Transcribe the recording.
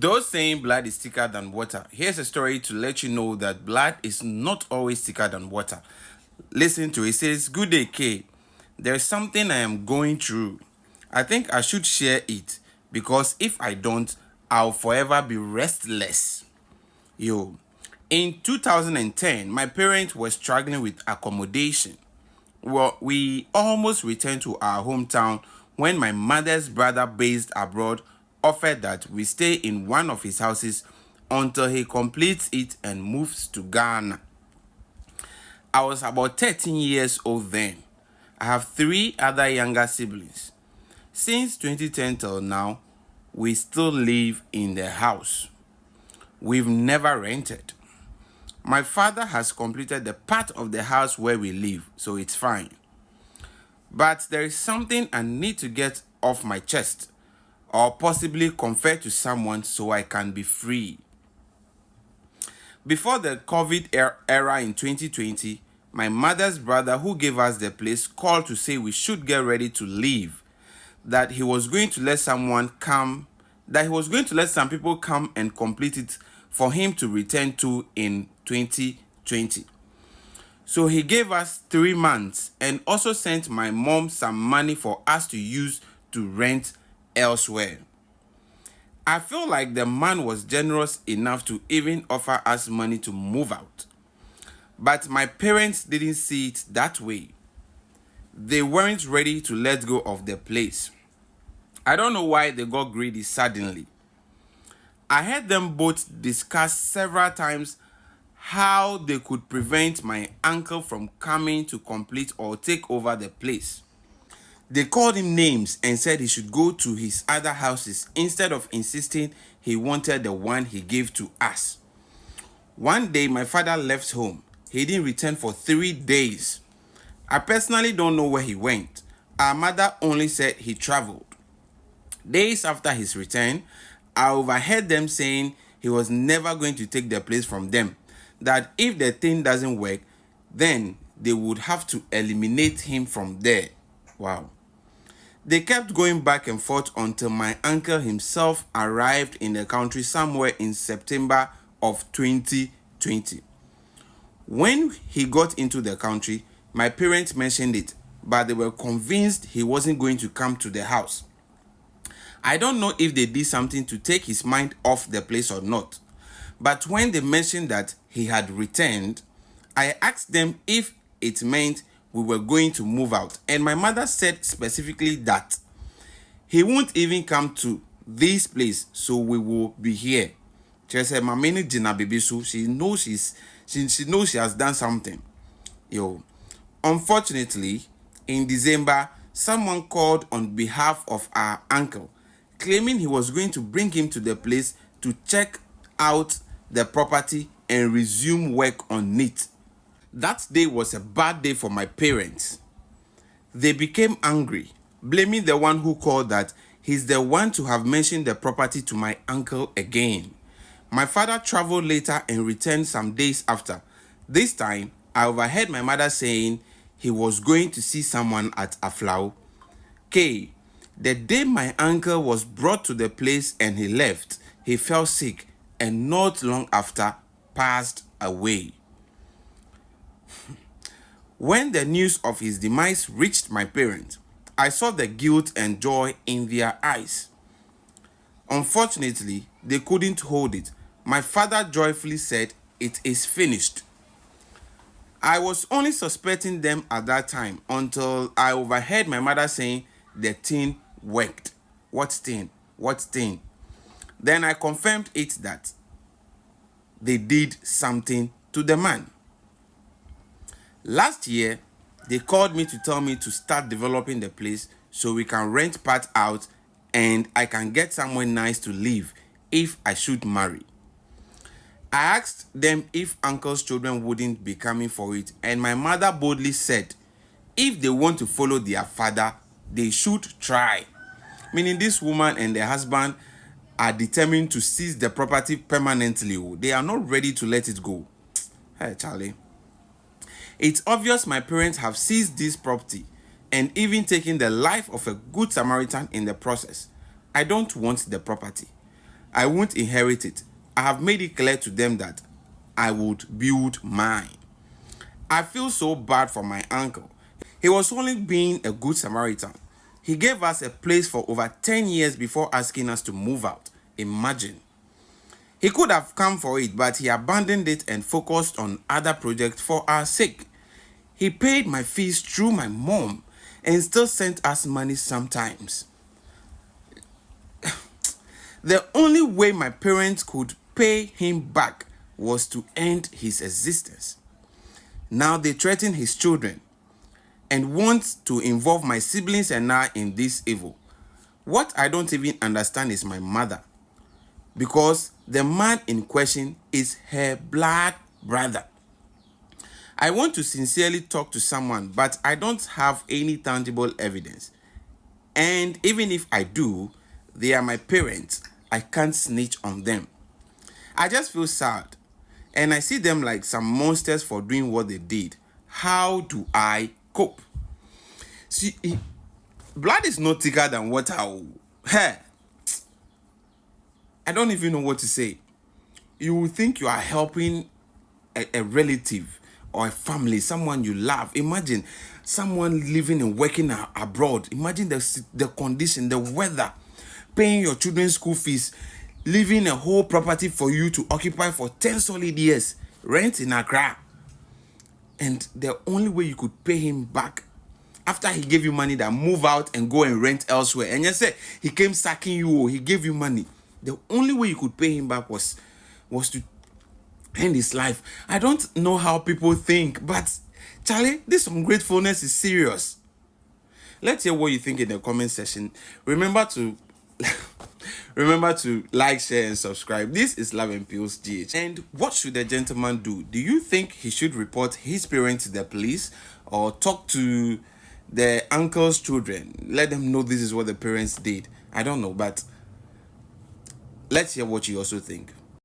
Those saying blood is thicker than water, here's a story to let you know that blood is not always thicker than water. Listen to it. It says, "Good day, K. There's something I am going through. I think I should share it because if I don't, I'll forever be restless." Yo, in 2010, my parents were struggling with accommodation. Well, we almost returned to our hometown when my mother's brother based abroad offered that we stay in one of his houses until he completes it and moves to Ghana. I was about 13 years old then. I have three other younger siblings. Since 2010 till now, we still live in the house. We've never rented. My father has completed the part of the house where we live, so it's fine. But there is something I need to get off my chest, or possibly confess to someone so I can be free. Before the COVID era in 2020, my mother's brother who gave us the place called to say we should get ready to leave, that he was going to let some people come and complete it for him to return to in 2020. So he gave us 3 months and also sent my mom some money for us to use to rent elsewhere. I feel like the man was generous enough to even offer us money to move out. But my parents didn't see it that way. They weren't ready to let go of the place. I don't know why they got greedy suddenly. I heard them both discuss several times how they could prevent my uncle from coming to complete or take over the place. They called him names and said he should go to his other houses instead of insisting he wanted the one he gave to us. One day, my father left home. He didn't return for 3 days. I personally don't know where he went. Our mother only said he traveled. Days after his return, I overheard them saying he was never going to take the place from them, that if the thing doesn't work, then they would have to eliminate him from there. Wow. They kept going back and forth until my uncle himself arrived in the country somewhere in September of 2020. When he got into the country, my parents mentioned it, but they were convinced he wasn't going to come to the house. I don't know if they did something to take his mind off the place or not. But when they mentioned that he had returned, I asked them if it meant we were going to move out. And my mother said specifically that he won't even come to this place, so we will be here. She said, "Mameni Jina baby, so she knows she knows she has done something." Yo. Unfortunately, in December, someone called on behalf of our uncle, claiming he was going to bring him to the place to check out the property and resume work on it. That day was a bad day for my parents. They became angry, blaming the one who called that he's the one to have mentioned the property to my uncle again. My father traveled later and returned some days after. This time, I overheard my mother saying he was going to see someone at Aflau. K. The day my uncle was brought to the place and he left, he fell sick and not long after passed away. When the news of his demise reached my parents, I saw the guilt and joy in their eyes. Unfortunately, they couldn't hold it. My father joyfully said, "It is finished." I was only suspecting them at that time until I overheard my mother saying the thing worked. What thing? What thing? Then I confirmed it that they did something to the man. Last year, they called me to tell me to start developing the place so we can rent part out and I can get somewhere nice to live if I should marry. I asked them if uncle's children wouldn't be coming for it, and my mother boldly said, if they want to follow their father, they should try. Meaning this woman and the husband are determined to seize the property permanently. They are not ready to let it go. Hey, Charlie. It's obvious my parents have seized this property and even taken the life of a good Samaritan in the process. I don't want the property. I won't inherit it. I have made it clear to them that I would build mine. I feel so bad for my uncle. He was only being a good Samaritan. He gave us a place for over 10 years before asking us to move out. Imagine. He could have come for it, but he abandoned it and focused on other projects for our sake. He paid my fees through my mom and still sent us money sometimes. The only way my parents could pay him back was to end his existence. Now they threaten his children and want to involve my siblings and I in this evil. What I don't even understand is my mother, because the man in question is her blood brother. I want to sincerely talk to someone, but I don't have any tangible evidence. And even if I do, they are my parents. I can't snitch on them. I just feel sad, and I see them like some monsters for doing what they did. How do I cope? See, blood is not thicker than water. Hey, I don't even know what to say. You will think you are helping a relative or a family, someone you love. Imagine someone living and working abroad. Imagine the condition, the weather, paying your children's school fees, leaving a whole property for you to occupy for 10 solid years, rent in Accra. And the only way you could pay him back after he gave you money, that move out and go and rent elsewhere. And you say he came sacking you, he gave you money. The only way you could pay him back was to end his life. I don't know how people think, but Charlie, this ungratefulness is serious. Let's hear what you think in the comment section. Remember to like, share, and subscribe. This is Loveandpillsgh. And what should the gentleman do? Do you think he should report his parents to the police or talk to the uncle's children? Let them know this is what the parents did. I don't know, but let's hear what you also think.